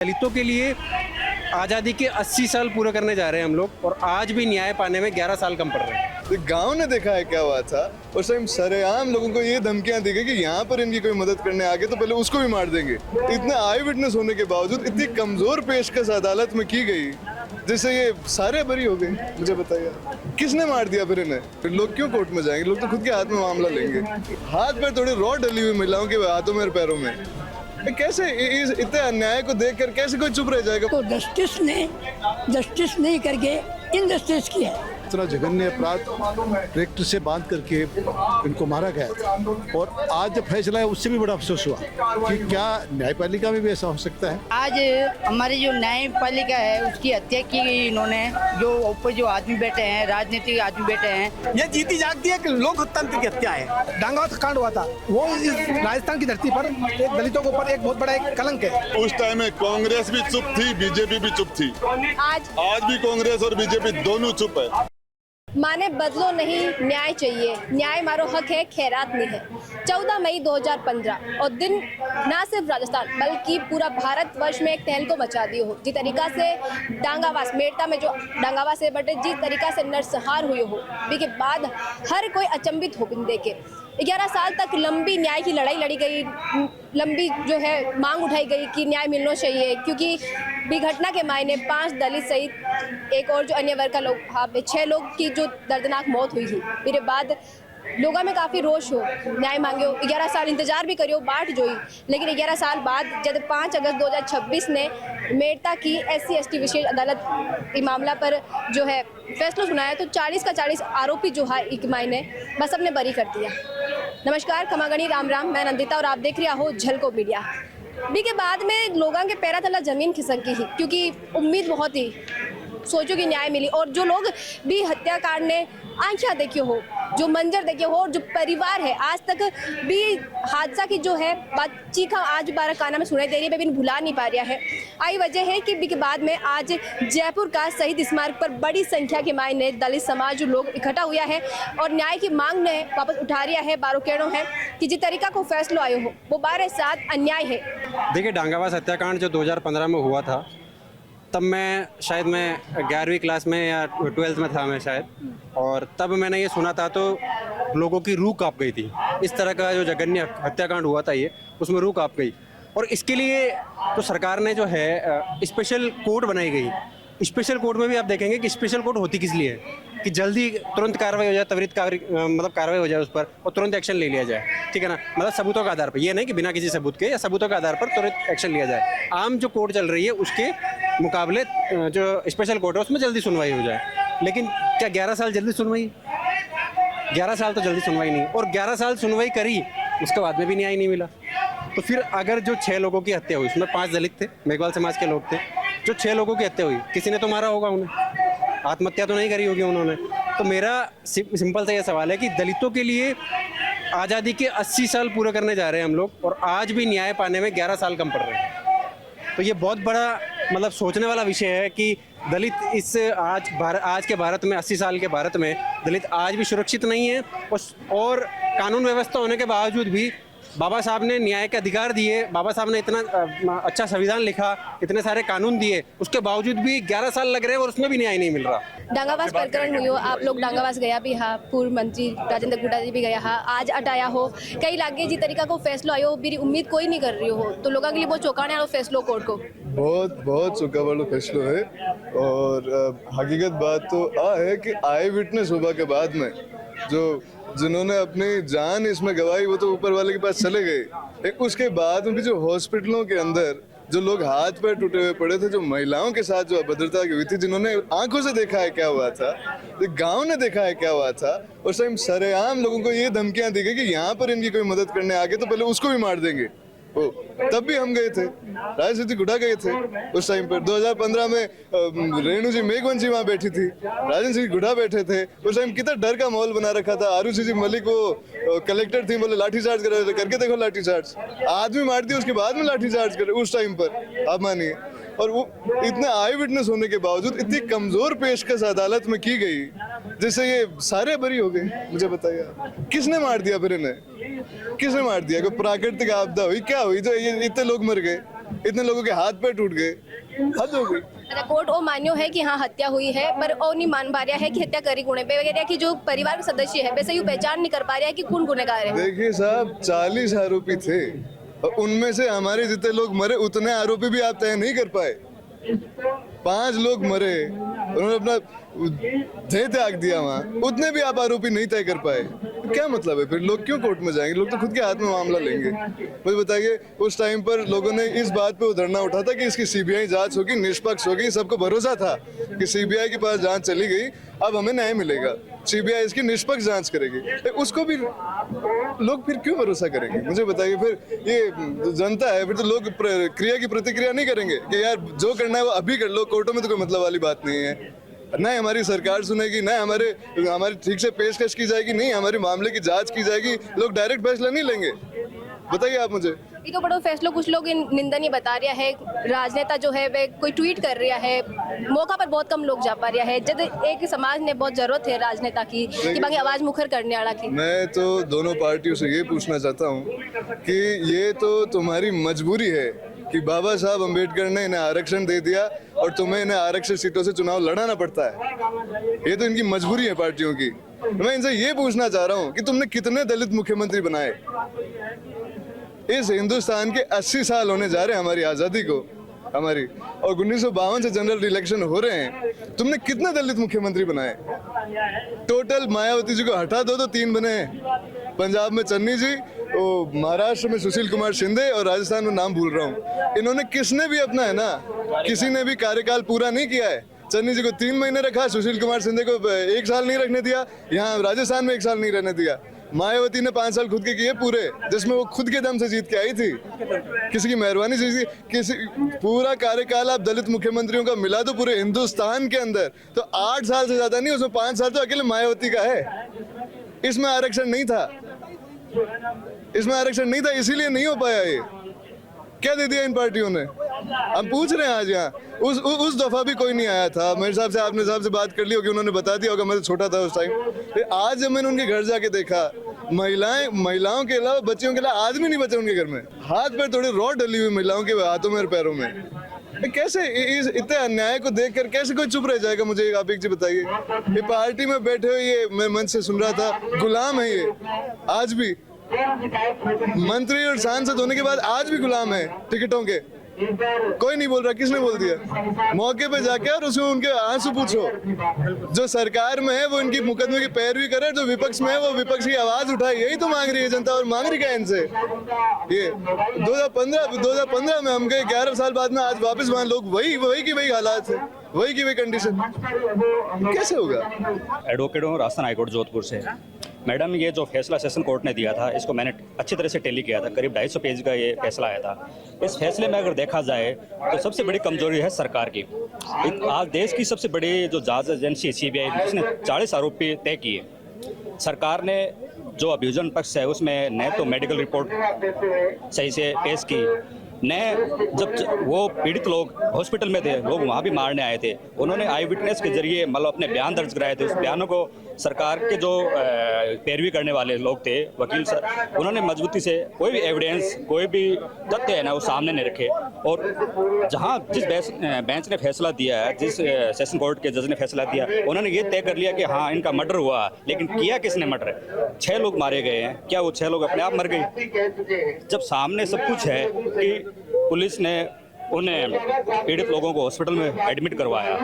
दलितों के लिए आज़ादी के 80 साल पूरे करने जा रहे हैं हम लोग, और आज भी न्याय पाने में 11 साल कम पड़ रहे हैं। तो गांव ने देखा है क्या हुआ था। उस टाइम सरेआम लोगों को ये धमकियां दी गई कि यहाँ पर इनकी कोई मदद करने आ गए तो पहले उसको भी मार देंगे। इतने आई विटनेस होने के बावजूद इतनी कमजोर पेशकश अदालत में की गई जिससे ये सारे बरी हो गए। मुझे बताइए किसने मार दिया फिर इन्हें? फिर लोग क्यों कोर्ट में जाएंगे? लोग तो खुद के हाथ में मामला लेंगे। हाथ पैर थोड़े रॉड डली हुई महिलाओं के हाथों में और पैरों में, कैसे इस इतने अन्याय को देखकर कैसे कोई चुप रह जाएगा? तो जस्टिस ने जस्टिस नहीं करके इनजस्टिस किया है। इतना जघन्य अपराध ट्रैक्टर से बांध करके इनको मारा गया था, और आज जब फैसला है उससे भी बड़ा अफसोस हुआ कि क्या न्यायपालिका में भी ऐसा हो सकता है। आज हमारी जो न्यायपालिका है उसकी हत्या की गई इन्होंने। जो ऊपर जो आदमी बैठे हैं, राजनीतिक आदमी बैठे हैं, ये जीती जागती है कि लोकतंत्र की हत्या है। डांगावत कांड हुआ था, वो इस राजस्थान की धरती पर एक दलितों के ऊपर एक बहुत बड़ा एक कलंक है। उस टाइम में कांग्रेस भी चुप थी, बीजेपी भी चुप थी। आज भी कांग्रेस और बीजेपी दोनों चुप है। माने बदलो नहीं, न्याय चाहिए, न्याय मारो हक है, खैरात नहीं है। 14 मई 2015 और दिन ना सिर्फ राजस्थान बल्कि पूरा भारत वर्ष में एक तहलको मचा दी हो। जिस तरीका से डांगावास मेड़ता में जो डांगावास से बटे जिस तरीका से नरसंहार हुई हो, के बाद हर कोई अचंभित हो बिन देखे। 11 साल तक लंबी न्याय की लड़ाई लड़ी गई, लंबी जो है मांग उठाई गई कि न्याय मिलना चाहिए, क्योंकि घटना के मायने 5 दलित सहित एक और जो अन्य वर्ग का लोग 6 लोग की जो दर्दनाक मौत हुई थी। फिर बाद लोगों में काफ़ी रोष हो, न्याय मांगे हो, 11 साल इंतजार भी करियो, बाट जोई। लेकिन 11 साल बाद जब 5 अगस्त 2026 ने मेड़ता की SC/ST विशेष अदालत इस मामला पर जो है फैसला सुनाया, तो 40 का 40 आरोपी जो है एक मायने बस सबने बरी कर दिया। नमस्कार, खमागणी राम राम, मैं नंदिता और आप देख रहे हो झलको मीडिया। भी के बाद में लोगों के पैरा तला जमीन खिसक गई, क्योंकि उम्मीद बहुत ही सोचो कि न्याय मिली। और जो लोग भी हत्याकांड ने आंखें देखी हो, जो मंजर देखे हो, और जो परिवार है आज तक भी हादसा की जो है बात चीखा आज बारह काना में सुनाई दे रही है, भी भुला नहीं पा रहा है। आई वजह है कि के बाद में आज जयपुर का शहीद स्मारक पर बड़ी संख्या के मायने दलित समाज लोग इकट्ठा हुआ है और न्याय की मांग ने वापस उठा रिया है। बारो कहना है कि जिस तरीका को फैसला आयो हो वो 12/7 अन्याय है। देखिए, डांगावास हत्याकांड जो 2015 में हुआ था, तब मैं 11वीं क्लास में या 12th में था मैं शायद, और तब मैंने ये सुना था तो लोगों की रूह कांप गई थी। इस तरह का जो जघन्य हत्याकांड हुआ था ये, उसमें रूह कांप गई। और इसके लिए तो सरकार ने जो है स्पेशल कोर्ट बनाई गई। स्पेशल कोर्ट में भी आप देखेंगे कि स्पेशल कोर्ट होती किस लिए है कि जल्दी तुरंत कार्रवाई हो जाए, त्वरित मतलब कार्रवाई हो जाए उस पर, और तुरंत एक्शन ले लिया जाए, ठीक है ना। मतलब सबूतों के आधार पर, ये नहीं कि बिना किसी सबूत के, या सबूतों के आधार पर तुरंत एक्शन लिया जाए। आम जो कोर्ट चल रही है उसके मुकाबले जो स्पेशल कोर्ट है उसमें जल्दी सुनवाई हो जाए। लेकिन क्या 11 साल जल्दी सुनवाई? 11 साल तो जल्दी सुनवाई नहीं, और 11 साल सुनवाई करी, उसके बाद में भी न्याय नहीं मिला। तो फिर अगर जो 6 लोगों की हत्या हुई, उसमें 5 दलित थे, मेघवाल समाज के लोग थे, जो 6 लोगों की हत्या हुई, किसी ने तो मारा होगा उन्हें, आत्महत्या तो नहीं करी होगी उन्होंने। तो मेरा सिंपल सा ये सवाल है कि दलितों के लिए आज़ादी के 80 साल पूरे करने जा रहे हैं हम लोग, और आज भी न्याय पाने में 11 साल कम पड़ रहे हैं। तो ये बहुत बड़ा मतलब सोचने वाला विषय है कि दलित इस आज के भारत में, 80 साल के भारत में दलित आज भी सुरक्षित नहीं है, और कानून व्यवस्था होने के बावजूद भी बाबा साहब ने न्याय के अधिकार दिए, बाबा साहब ने इतना अच्छा संविधान लिखा, इतने सारे कानून दिए, उसके बावजूद भी 11 साल लग रहे हैं और उसमें भी न्याय नहीं मिल रहा। डांगावास प्रकरण हुई हो, आप लोग डांगावास गया भी हा, पूर्व मंत्री राजेंद्र गुड्डा जी भी गया हा, आज अटाया हो, कई लागे जी तरीका को फैसला आयो, मेरी उम्मीद कोई नहीं कर रही हो, तो लोगों के लिए बहुत चौंकाने वाला फैसलो कोर्ट को बहुत चौंका वाला फैसलो है। और हकीकत बात तो है कि आई विटनेस होने के बाद में जिन्होंने अपनी जान इसमें गवाई वो तो ऊपर वाले के पास चले गए। उसके बाद में भी जो हॉस्पिटलों के अंदर जो लोग हाथ पैर टूटे हुए पड़े थे, जो महिलाओं के साथ जो अभद्रता की हुई थी, जिन्होंने आंखों से देखा है क्या हुआ था, गांव ने देखा है क्या हुआ था, उस टाइम सरेआम लोगों को ये धमकियां दी गई कि यहाँ पर इनकी कोई मदद करने आ गए तो पहले उसको भी मार देंगे। तब भी हम गए थे, राजनीति गुड़ा गए थे उस टाइम पर। 2015 में रेणु जी मेघवंशी वहाँ बैठी थी, राजन सिंह गुड़ा बैठे थे। उस टाइम कितना डर का माहौल बना रखा था। आरुषि जी मलिक वो कलेक्टर थी, बोले लाठीचार्ज कर रहे थे, करके देखो लाठीचार्ज, आदमी मार दिया उसके बाद में लाठीचार्ज करे उस टाइम पर, आप मानिए। और वो इतने आई विटनेस होने के बावजूद इतनी कमजोर पेशकश अदालत में की गई जिससे ये सारे बरी हो गए। मुझे बताइए किसने मार दिया फिर इन्हें? किसने मार दिया? कोई प्राकृतिक आपदा हुई, क्या हुई जो ये इतने लोग मर गए? इतने लोगों के हाथ पैर टूट गए, हद हो गई। अच्छा, कोर्ट ओ मान्यो है कि हाँ हत्या हुई है, पर ओ नहीं मान पा रहा है कि हत्या करी गुणे वगैरह की जो परिवार के सदस्य है वैसे यूँ पहचान नहीं कर पा रहा है कि कौन गुनहगार है। देखिए साहब, 40 आरोपी थे और उनमें से हमारे जितने लोग मरे उतने आरोपी भी आप तय नहीं कर पाए। 5 लोग मरे, उन्होंने अपना देह त्याग दिया वहाँ, उतने भी आप आरोपी नहीं तय कर पाए। क्या मतलब है फिर? लोग क्यों कोर्ट में जाएंगे? लोग तो खुद के हाथ में मामला लेंगे। मुझे बताइए, उस टाइम पर लोगों ने इस बात पे उधरना उठा था कि इसकी सीबीआई जांच होगी, निष्पक्ष होगी। सबको भरोसा था कि सीबीआई के पास जांच चली गई, अब हमें न्याय मिलेगा, सीबीआई इसकी निष्पक्ष जांच करेगी। उसको भी लोग फिर क्यों भरोसा करेंगे? मुझे बताइए, फिर ये जनता है, फिर तो लोग क्रिया की प्रतिक्रिया नहीं करेंगे कि यार जो करना है वो अभी कर लो, कोर्टों में तो कोई मतलब वाली बात नहीं है। न हमारी सरकार सुनेगी, न हमारी ठीक से पेशकश की जाएगी, नहीं हमारे मामले की जांच की जाएगी, लोग डायरेक्ट फैसला नहीं लेंगे। बताइए आप मुझे। ये तो बड़ो फैसलो कुछ लोग निंदनीय बता रहा है। राजनेता जो है वह कोई ट्वीट कर रहा है, मौका पर बहुत कम लोग जा पा रहा है, जब एक समाज ने बहुत जरूरत है राजनेता की कि बाकी आवाज मुखर करने वाला की। मैं तो दोनों पार्टियों से ये पूछना चाहता हूँ कि ये तो तुम्हारी मजबूरी है कि बाबा साहब अम्बेडकर ने इन्हें आरक्षण दे दिया और तुम्हें इन्हें आरक्षित सीटों से चुनाव लड़ाना पड़ता है। ये तो इनकी मजबूरी है पार्टियों की। मैं इनसे ये पूछना चाह रहा हूँ कि तुमने कितने दलित मुख्यमंत्री बनाए? इस हिंदुस्तान के 80 साल होने जा रहे हैं हमारी आज़ादी को, हमारी, और 1952 से जनरल इलेक्शन हो रहे हैं। तुमने कितने दलित मुख्यमंत्री बनाए? टोटल मायावती जी को हटा दो तो 3 बने हैं। पंजाब में चन्नी जी, वो महाराष्ट्र में सुशील कुमार शिंदे, और राजस्थान में नाम भूल रहा हूँ। इन्होंने किसने भी अपना है ना, किसी ने भी कार्यकाल पूरा नहीं किया है। चन्नी जी को 3 महीने रखा, सुशील कुमार शिंदे को 1 साल नहीं रखने दिया, यहाँ राजस्थान में 1 साल नहीं रहने दिया। मायावती ने 5 साल खुद के किए पूरे, जिसमें वो खुद के दम से जीत के आई थी, किसी की मेहरबानी से जीती। किसी पूरा कार्यकाल आप दलित मुख्यमंत्रियों का मिला दो पूरे हिंदुस्तान के अंदर तो 8 साल से ज्यादा नहीं, उसमें 5 साल तो अकेले मायावती का है। इसमें आरक्षण नहीं था, इसमें आरक्षण नहीं था, इसीलिए नहीं हो पाया। ये क्या दे दिया इन पार्टियों ने? हम पूछ रहे हैं आज यहाँ। उस दफा भी कोई नहीं आया था मेरे हिसाब से। आपने साहब से बात कर ली होगी, उन्होंने बता दिया होगा, मैं तो छोटा था उस टाइम। आज जब मैंने उनके घर जाके देखा, महिलाओं के अलावा बच्चियों के अलावा आदमी नहीं बचे उनके घर में। हाथ पैर थोड़ी रॉड डली हुई महिलाओं के हाथों में और पैरों में। कैसे इस इतने अन्याय को देखकर कैसे कोई चुप रह जाएगा? मुझे आप एक चीज बताइए। ये पार्टी में बैठे हुए, ये मैं मंच से सुन रहा था, गुलाम है ये आज भी। मंत्री और सांसद होने के बाद आज भी गुलाम है टिकटों के। कोई नहीं बोल रहा। किसने बोल दिया? मौके पे जाके और उसमें उनके आंसू पूछो। जो सरकार में है वो इनकी मुकदमे की पैरवी करे, जो विपक्ष में है वो विपक्ष की आवाज उठाए। यही तो मांग रही है जनता, और मांग रही है इनसे। ये 2015 में हम गए, 11 साल बाद में आज वापस वहाँ लोग वही की वही हालात है, वही की वही कंडीशन। कैसे होगा? एडवोकेट हूँ, राजस्थान हाईकोर्ट जोधपुर से। मैडम, ये जो फैसला सेशन कोर्ट ने दिया था, इसको मैंने अच्छी तरह से टैली किया था। करीब 250 पेज का ये फैसला आया था। इस फैसले में अगर देखा जाए तो सबसे बड़ी कमजोरी है सरकार की। आज देश की सबसे बड़ी जो जांच एजेंसी सीबीआई, उसने 40 आरोपी तय किए। सरकार ने जो अभियोजन पक्ष है उसमें न तो मेडिकल रिपोर्ट सही से पेश की, न जब वो पीड़ित लोग हॉस्पिटल में थे, लोग वहाँ भी मारने आए थे, उन्होंने आई विटनेस के जरिए मतलब अपने बयान दर्ज कराए थे। उस बयानों को सरकार के जो पैरवी करने वाले लोग थे, वकील सर, उन्होंने मजबूती से कोई भी एविडेंस, कोई भी तथ्य है ना, वो सामने नहीं रखे। और जहाँ जिस बेंच ने फैसला दिया है, जिस सेशन कोर्ट के जज ने फैसला दिया, उन्होंने ये तय कर लिया कि हाँ इनका मर्डर हुआ, लेकिन किया किसने मर्डर? 6 लोग मारे गए हैं। क्या वो 6 लोग अपने आप मर गए? जब सामने सब कुछ है कि पुलिस ने उन्हें पीड़ित लोगों को हॉस्पिटल में एडमिट करवाया,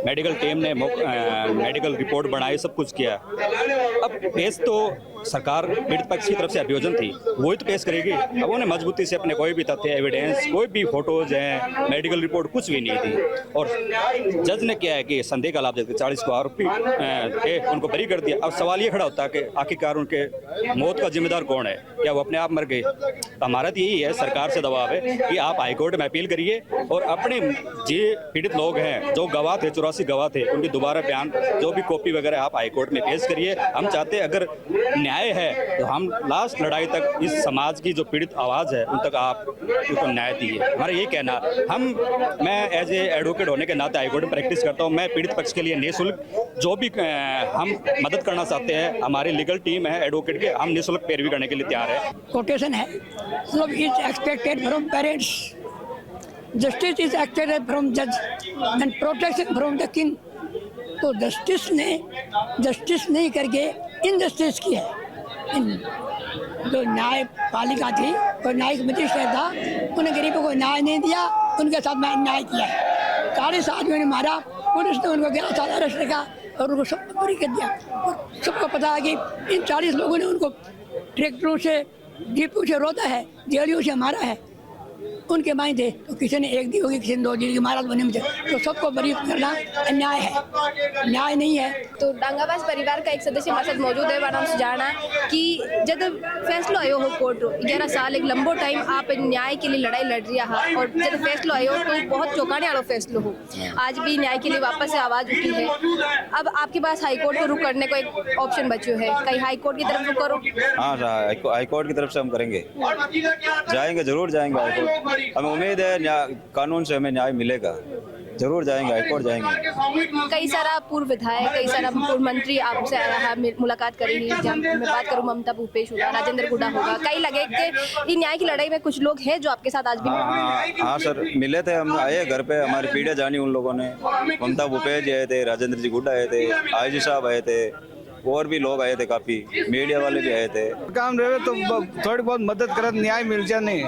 मेडिकल टीम ने मेडिकल रिपोर्ट बनाई, सब कुछ किया। अब पेश तो सरकार पीड़ित पक्ष की तरफ से अभियोजन थी, वही तो पेश करेगी। अब उन्हें मजबूती से अपने कोई भी तथ्य, एविडेंस, कोई भी फोटोज हैं, मेडिकल रिपोर्ट कुछ भी नहीं थी। और जज ने क्या है कि संदेह का लाभ देकर 40 को आरोपी थे, उनको बरी कर दिया। अब सवाल ये खड़ा होता है कि आखिरकार उनके मौत का जिम्मेदार कौन है? क्या वो अपने आप मर गए? हमारा तो यही है, सरकार से दबाव है कि आप हाईकोर्ट में अपील करिए और अपने जो पीड़ित लोग हैं, जो गवाह थे, 84 गवाह थे, उनकी दोबारा बयान, जो भी कॉपी वगैरह आप हाईकोर्ट में पेश करिए। हम चाहते हैं अगर न्याय है तो हम लास्ट लड़ाई तक इस समाज की जो पीड़ित आवाज़ है उन तक आप उनको न्याय दिए। हमारा यही कहना। मैं एज ए एडवोकेट होने के नाते हाईकोर्ट में प्रैक्टिस करता हूँ। मैं पीड़ित पक्ष के लिए निःशुल्क जो भी हम मदद करना चाहते हैं, हमारी लीगल टीम है एडवोकेट के, हम निःशुल्क पैरवी करने के लिए तैयार है। कोटेशन है, मतलब is expected from parents justice is acted from जज and protection from the king. तो जस्टिस नहीं करके इनजस्टिस की है। जो न्यायपालिका थी और न्यायिक मजिस्ट्रेट था, उन्हें गरीबों को न्याय नहीं दिया, उनके साथ में अन्याय किया है। 40 आदमियों ने मारा, पुलिस ने उनको 11 साल अरेस्ट रखा और उनको सब बरी कर दिया। और सबको पता है कि इन 40 लोगों ने उनको ट्रैक्टरों से, जीपों से रोता है, जेलियों से मारा है। उनके माई थे तो किसी ने 1 दी होगी, किसी ने 2 दी, महाराज बने मुझे, तो सबको बरी करना अन्याय है, न्याय नहीं है। तो डांगाबाज परिवार का एक सदस्य हमारे साथ मौजूद है। नाम सुजाना कि जब फैसलो आयो हो कोर्ट रो 11 साल एक लंबो टाइम आप न्याय के लिए लड़ाई लड़ रहा है और जब फैसलो आयो तो बहुत चौंकाने वाला फैसलो हो। आज भी न्याय के लिए वापस से आवाज उठी है। अब आपके पास हाई कोर्ट को रुख करने को एक ऑप्शन बच्चो है, कहीं हाई कोर्ट की तरफ रुख करो? हाँ, हाई कोर्ट की तरफ से हम करेंगे, जाएंगे, जरूर जाएंगे हाई कोर्ट। हमें उम्मीद है कानून से हमें न्याय मिलेगा, जरूर जाएंगे, हाई कोर्ट जाएंगे। कई सारा पूर्व विधायक, कई सारा पूर्व मंत्री आपसे आया है, मुलाकात करेंगी। जब मैं बात करूं ममता भूपेश होगा, राजेंद्र गुड्डा होगा, कई लगे कि न्याय की लड़ाई में कुछ लोग हैं जो आपके साथ आज भी। हाँ सर, मिले थे, हम आए घर पे, हमारी पीढ़ियाँ जानी उन लोगों ने। ममता भूपेश जी आए थे, राजेंद्र जी गुड्डा आए थे, आईजी साहब आए थे, और भी लोग आए थे, काफी मीडिया वाले भी आए थे। काम रहे तो थोड़ी बहुत मदद करत, न्याय मिल जाए, नहीं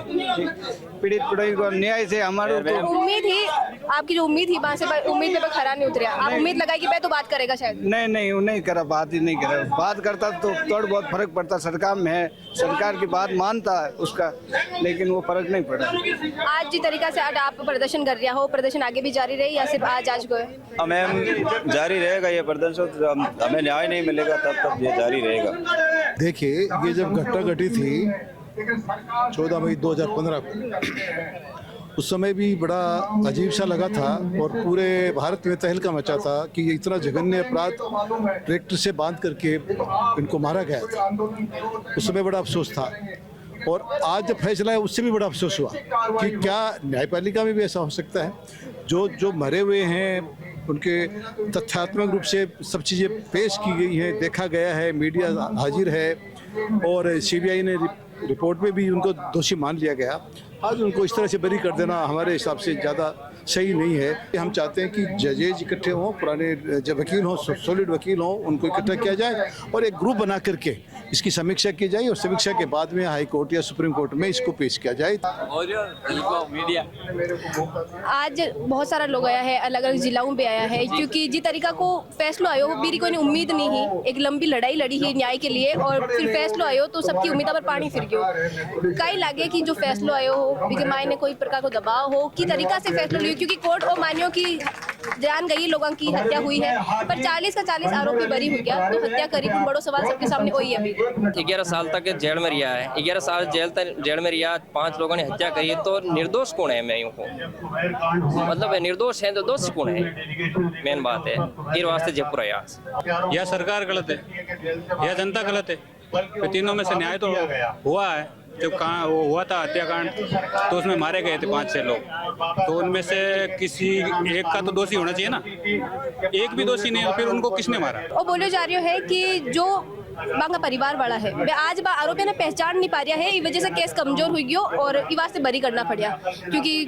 पीड़ित पीड़ित को न्याय से हमारे तो उम्मीद ही, आपकी जो उम्मीद थी वहाँ से उम्मीद पे खरा नहीं उतरा। आप उम्मीद लगाई कि मैं तो बात करेगा शायद। नहीं करा, बात ही नहीं करा। बात करता तो थोड़ा बहुत फर्क पड़ता, सरकार में है, सरकार की बात मानता है उसका, लेकिन वो फर्क नहीं पड़ा। आज जिस तरीका से आज आप प्रदर्शन कर रहा हो, प्रदर्शन आगे भी जारी रही या सिर्फ आज गए? हमें जारी रहेगा ये प्रदर्शन, हमें न्याय नहीं मिलेगा तब तक ये जारी रहेगा। देखिए, ये जब घटना घटी थी 14 मई 2015 को, उस समय भी बड़ा अजीब सा लगा था और पूरे भारत में तहलका मचा था कि ये इतना जघन्य अपराध ट्रैक्टर से बांध करके इनको मारा गया था। उस समय बड़ा अफसोस था और आज जब फैसला है उससे भी बड़ा अफसोस हुआ कि क्या न्यायपालिका में भी ऐसा हो सकता है। जो मरे हुए हैं उनके तथ्यात्मक रूप से सब चीज़ें पेश की गई हैं, देखा गया है, मीडिया हाजिर है और सीबीआई ने रिपोर्ट में भी उनको दोषी मान लिया गया। आज उनको इस तरह से बरी कर देना हमारे हिसाब से ज़्यादा सही नहीं है। हम चाहते हैं कि जजेज इकट्ठे हों, पुराने जब वकील हों, सॉलिड वकील हों, उनको इकट्ठा किया जाए और एक ग्रुप बना करके इसकी समीक्षा की जाए और समीक्षा के बाद में हाई कोर्ट या सुप्रीम कोर्ट में इसको पेश किया जाए। आज बहुत सारा लोग आया है, अलग अलग जिलों में आया है, क्योंकि जिस तरीका को फैसलो आयो बीरी कोई उम्मीद नहीं ही, एक लंबी लड़ाई लड़ी ही न्याय के लिए और फिर फैसलो आयो तो सबकी उम्मीद पर पानी फिर गयो। कई लगे कि जो फैसलो आयो हो बिके मायने कोई प्रकार को दबाव हो कि तरीका से फैसलो लियो, क्योंकि कोर्ट और मानियो की जान गई, लोगों की हत्या हुई है, पर 40 का 40 आरोपी बरी हो गया, तो हत्या करी तो बड़ो सवाल सबके सामने वही है। अभी 11 साल तक जेल में रिया है, 11 साल जेल में रिया, 5 लोगों ने हत्या करी है, तो निर्दोष कौन है? मैं यूँ कहूँ, मतलब निर्दोष है तो दोषी कौन है? मेन बात है, फिर वास्ते जब प्रयास यह सरकार गलत है, यह जनता गलत है, तो तीनों में से न्याय तो हुआ है। जब कहाँ वो हुआ था हत्याकांड तो उसमें मारे गए थे 5-6 लोग, तो उनमें से किसी एक का तो दोषी होना चाहिए ना। एक भी दोषी नहीं है, फिर उनको किसने मारा? और बोले जा रही है कि जो बांगा परिवार वाला है वे आज आरोपी ने पहचान नहीं पा रहा है, इस वजह से केस कमजोर हुई गयो और इस वास्ते बरी करना पड़ा, क्योंकि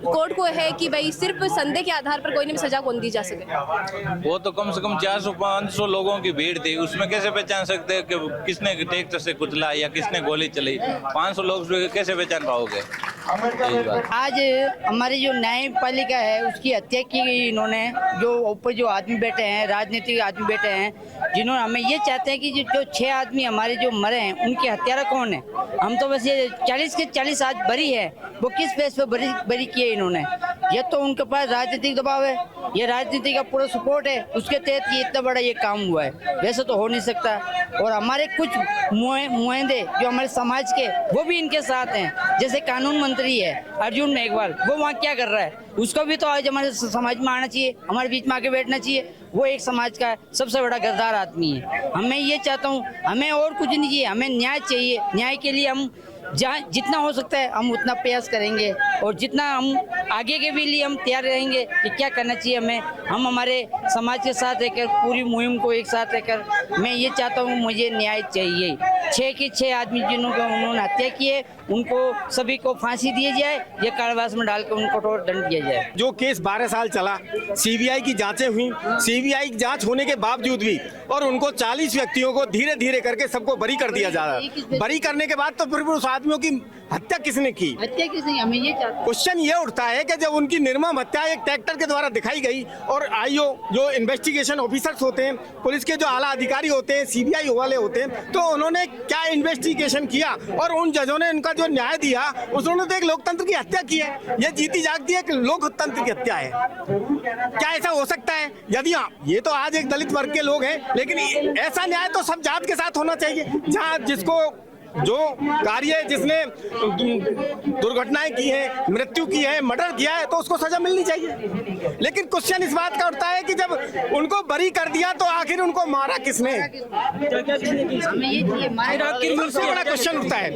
कोर्ट को है कि भाई सिर्फ संदेह के आधार पर कोई नहीं सजा कौन दी जा सके। वो तो कम से कम 400-500 लोगों की भीड़ थी, उसमें कैसे पहचान सकते हैं कि किसने ट्रैक्टर से कुचला या किसने गोली चलाई? 500 लोग कैसे पहचान पाओगे? आज हमारी जो न्यायपालिका है उसकी हत्या की गई इन्होंने, जो ऊपर जो आदमी बैठे हैं, राजनीतिक आदमी बैठे हैं, जिन्होंने हमें ये चाहते हैं कि जो 6 आदमी हमारे जो मरे हैं उनके हत्यारा कौन है? हम तो बस ये 40 के 40 आज बरी है, वो किस बेस पे बरी किए इन्होंने? ये तो उनके पास राजनीतिक दबाव है, ये राजनीति का पूरा सपोर्ट है, उसके तहत ये इतना बड़ा ये काम हुआ है, वैसे तो हो नहीं सकता। और हमारे कुछ मुआहदे जो हमारे समाज के वो भी इनके साथ हैं, जैसे कानून मंत्री है अर्जुन मेघवाल, वो वहाँ क्या कर रहा है? उसको भी तो आज हमारे समाज में आना चाहिए, हमारे बीच में आके बैठना चाहिए। वो एक समाज का सबसे बड़ा गद्दार आदमी है। हमें ये चाहता हूँ, हमें और कुछ नहीं चाहिए, हमें न्याय चाहिए। न्याय के लिए हम जहाँ जितना हो सकता है हम उतना प्रयास करेंगे और जितना हम आगे के भी लिए हम तैयार रहेंगे कि क्या करना चाहिए हमें। हम हमारे समाज के साथ रहकर पूरी मुहिम को एक साथ रहकर मैं ये चाहता हूँ, मुझे न्याय चाहिए। 6 के 6 आदमी जिन्होंने उन्होंने हत्या की है उनको सभी को फांसी दी जाए या कारावास में डालकर उनको कठोर दंड दिया जाए। जो केस 12 साल चला, सीबीआई की जांचें हुई, सीबीआई की जांच होने के बावजूद भी और उनको 40 व्यक्तियों को धीरे धीरे करके सबको बरी कर दिया जा रहा है। बरी करने के बाद तो फिर उस आदमियों की हत्या किसने की? हत्या किसने? हमें ये क्वेश्चन ये उठता है कि जब उनकी निर्मम हत्या एक ट्रैक्टर के द्वारा दिखाई गई और आईओ जो इन्वेस्टिगेशन ऑफिसर्स होते हैं, पुलिस के जो आला अधिकारी होते हैं, सीबीआई वाले होते हैं, तो उन्होंने क्या इन्वेस्टिगेशन किया और उन जजों ने उनका जो न्याय दिया उन्होंने तो एक लोकतंत्र की हत्या की है। ये जीती जागती है कि लोकतंत्र की हत्या है। क्या ऐसा हो सकता है? यदि हाँ, ये तो आज एक दलित वर्ग के लोग हैं, लेकिन ऐसा न्याय तो सब जात के साथ होना चाहिए। जहाँ जिसको जो कार्य जिसने दुर्घटनाएं की है, मृत्यु की है, मर्डर किया है, तो उसको सजा मिलनी चाहिए। लेकिन क्वेश्चन इस बात का उठता है कि जब उनको बरी कर दिया तो आखिर उनको मारा किसने? सबसे बड़ा क्वेश्चन उठता है।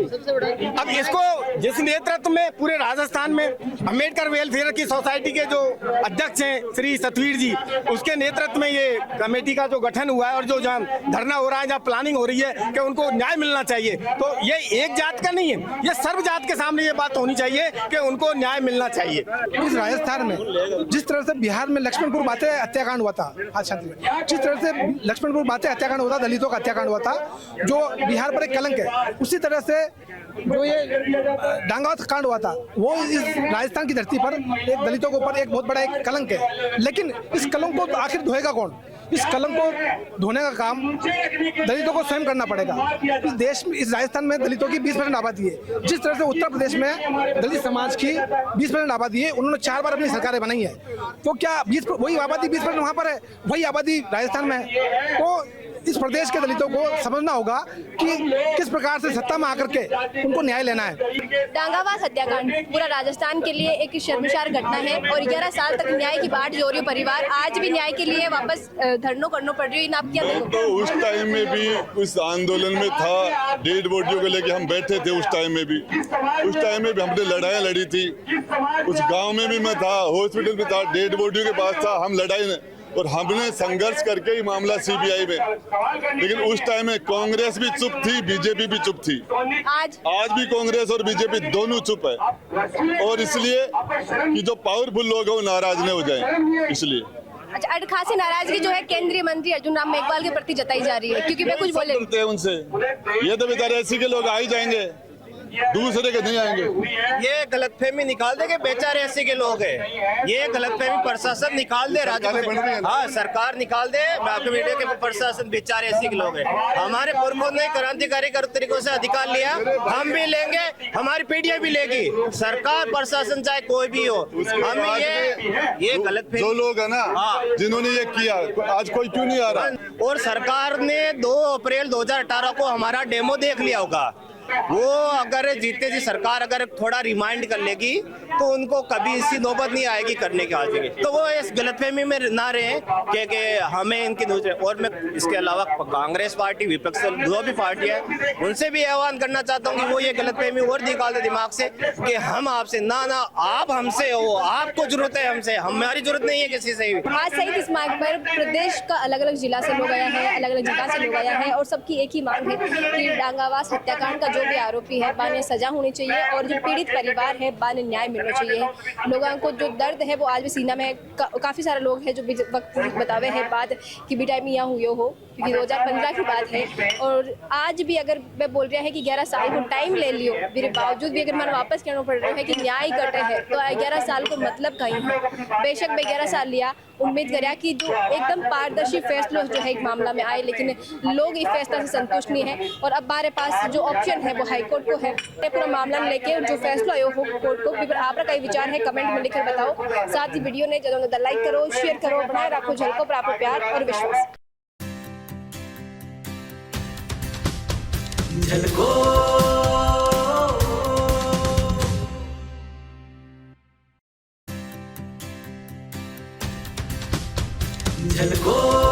अब इसको जिस नेतृत्व में पूरे राजस्थान में अम्बेडकर वेलफेयर की सोसाइटी के जो अध्यक्ष हैं श्री सतवीर जी, उसके नेतृत्व में ये कमेटी का जो गठन हुआ है और जो जहाँ धरना हो रहा है, जहाँ प्लानिंग हो रही है कि उनको न्याय मिलना चाहिए, तो ये एक जात का नहीं है, ये सर्व जात के सामने ये बात होनी चाहिए कि उनको न्याय मिलना चाहिए। इस राजस्थान में जिस तरह से बिहार में लक्ष्मणपुर बातें हत्याकांड हुआ था, जिस तरह से लक्ष्मणपुर बातें हत्याकांड हुआ था, दलितों का हत्याकांड हुआ था, जो बिहार पर एक कलंक है, उसी तरह से जो ये डांगावत कांड हुआ था वो इस राजस्थान की धरती पर एक दलितों के ऊपर एक बहुत बड़ा एक कलंक है। लेकिन इस कलंक को आखिर धोएगा कौन? इस कलंक को धोने का काम दलितों को स्वयं करना पड़ेगा। इस देश में, इस राजस्थान में दलितों की 20% आबादी है। जिस तरह से उत्तर प्रदेश में दलित समाज की 20% आबादी है, उन्होंने 4 बार अपनी सरकारें बनाई है, तो क्या वही आबादी 20% वहाँ पर है, वही आबादी राजस्थान में है? तो इस प्रदेश के दलितों को समझना होगा कि किस प्रकार से सत्ता में आकर के उनको न्याय लेना है। डांगावास हत्याकांड पूरा राजस्थान के लिए एक शर्मसार घटना है और 11 साल तक न्याय की बाट जोरी परिवार आज भी न्याय के लिए वापस धरनों करना पड़ रही है। आप क्या देखो? तो उस टाइम में भी उस आंदोलन में था, डेड बॉडियों को लेके हम बैठे थे। उस टाइम में भी हमने लड़ाई लड़ी थी। उस गांव में भी मैं था, हॉस्पिटल में था, डेड बॉडियों के पास था, हम लड़ाई और हमने संघर्ष करके ही मामला सीबीआई में। लेकिन उस टाइम में कांग्रेस भी चुप थी, बीजेपी भी चुप थी। आज भी कांग्रेस और बीजेपी दोनों चुप है, और इसलिए कि जो पावरफुल लोग हैं वो नाराज नहीं हो जाए, इसलिए। अच्छा, खासी नाराजगी जो है केंद्रीय मंत्री अर्जुन राम मेघवाल के प्रति जताई जा रही है, क्योंकि मैं कुछ बोले उनसे, ये तो बेचारे ऐसी के लोग आ ही जाएंगे, दूसरे के नहीं आएंगे। ये गलतफहमी निकाल दे कि बेचारे ऐसे के लोग हैं, ये गलतफहमी प्रशासन निकाल दे, हाँ सरकार निकाल दे, मीडिया के प्रशासन बेचारे ऐसे के लोग हैं। हमारे पुरखों ने क्रांतिकारी तरीकों से अधिकार लिया, हम भी लेंगे, हमारी पीढ़ियां भी लेगी, सरकार प्रशासन चाहे कोई भी हो। हम ये गलतफहमी जो लोग है ना, जिन्होंने ये किया, आज कोई क्यों नहीं आ रहा? और सरकार ने 2 अप्रैल 2018 को हमारा डेमो देख लिया होगा। वो अगर जीते जी सरकार अगर थोड़ा रिमाइंड कर लेगी तो उनको कभी इसी नौबत नहीं आएगी करने के आज की। तो वो इस गलतफहमी में ना रहे कि हमें इनकी दूसरे। और मैं इसके अलावा कांग्रेस पार्टी, विपक्ष जो भी पार्टी है, उनसे भी आह्वान करना चाहता हूँ कि वो ये गलतफहमी और निकाल दे दिमाग से कि हम आपसे ना आप हमसे हो, आपको जरूरत है हमसे, हमारी जरूरत नहीं है किसी से। आज सहित इस मार्ग पर प्रदेश का अलग अलग जिला से लोग आया है, अलग अलग जिला से लोग आया है, और सबकी एक ही मांग है कि डांगावास हत्याकांड का जो भी आरोपी है बाने सजा होनी चाहिए, और जो पीड़ित परिवार है बाने न्याय मिलना चाहिए। लोगों को जो दर्द है वो आज भी सीना में है। काफ़ी सारे लोग हैं जो वक्त बतावे हैं बात कि बेटा में यहाँ हुए हो, क्योंकि 2015 की बात है। और आज भी अगर मैं बोल रहा है कि 11 साल को टाइम ले लियो, मेरे बावजूद भी अगर मन वापस कहना पड़ रहा है कि न्याय कटे है, तो 11 साल को मतलब कहीं है। बेशक मैं 11 साल लिया, उम्मीद करा कि जो एकदम पारदर्शी फैसला जो है एक मामला में आए, लेकिन लोग इस फैसला से संतुष्ट नहीं है। और अब हमारे पास जो ऑप्शन है वो हाईकोर्ट को है। पूरा मामला लेके जो फैसला आयो हो कोर्ट को, फिर आपका कई विचार है कमेंट में लिखकर बताओ। साथ ही वीडियो ने जरूर लाइक करो, शेयर करो, बनाए रखो झलकों पर आपको प्यार और विश्वास। झलको